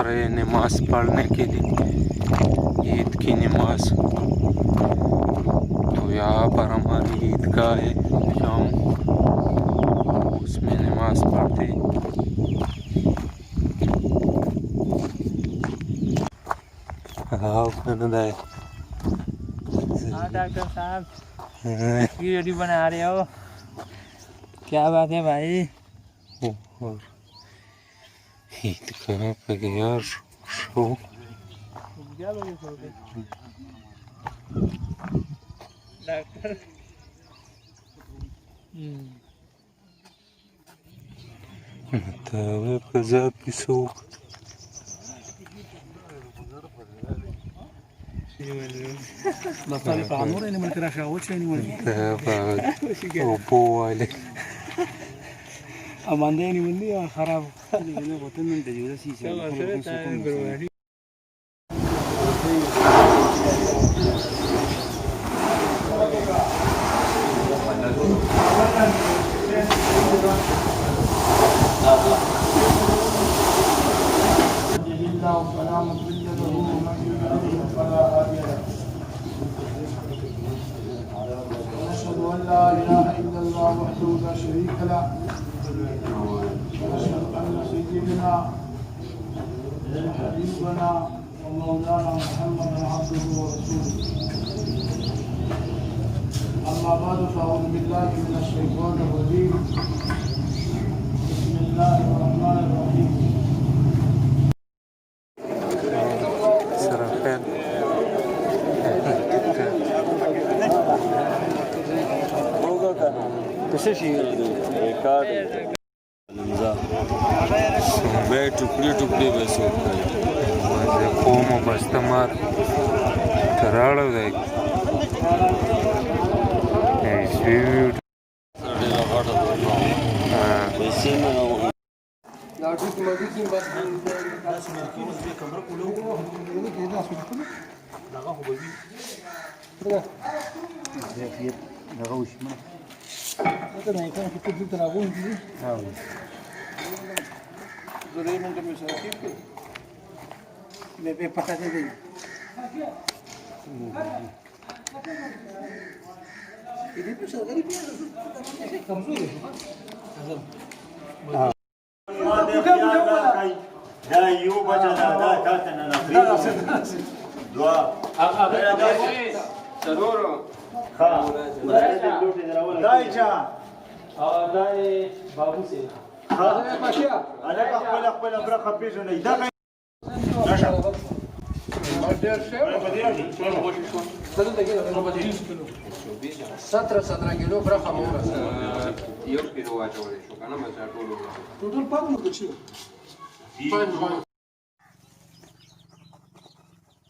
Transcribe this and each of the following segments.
रहे नमाज पढ़ने के लिए, ईद की नमाज। तो यहाँ पर हमारी ईदगाह है, जाऊँ उसमें नमाज पढ़ते। हाँ डॉक्टर साहब वीडियो बना रहे हो, क्या बात है भाई? और ईदगाह पे गया शो डॉक्टर Tave zapisu. بطل عمور اني ملك راشا وش اني ملك وبوالي اماندني مني خراب انا وطن من دجوله سيسي ونشهد أن لا إله إلا الله وحده لا شريك له ونشهد أن سيدنا وحبيبنا ومولانا محمدا عبده ورسوله. أما بعد فأعوذ بالله من الشيطان الرجيم. بسم الله الرحمن الرحيم. टुकड़ी टुकड़ी बसो कोम बस्तमार कराड़ो देख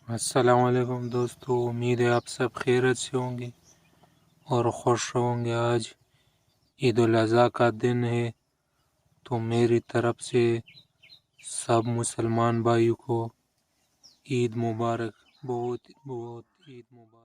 अस्सलामुअलैकुम दोस्तों, उम्मीद है आप सब खैरियत से होंगे और खुश होंगे। आज ईद उल अज़हा का दिन है, तो मेरी तरफ से सब मुसलमान भाइयों को ईद मुबारक, बहुत बहुत ईद मुबारक।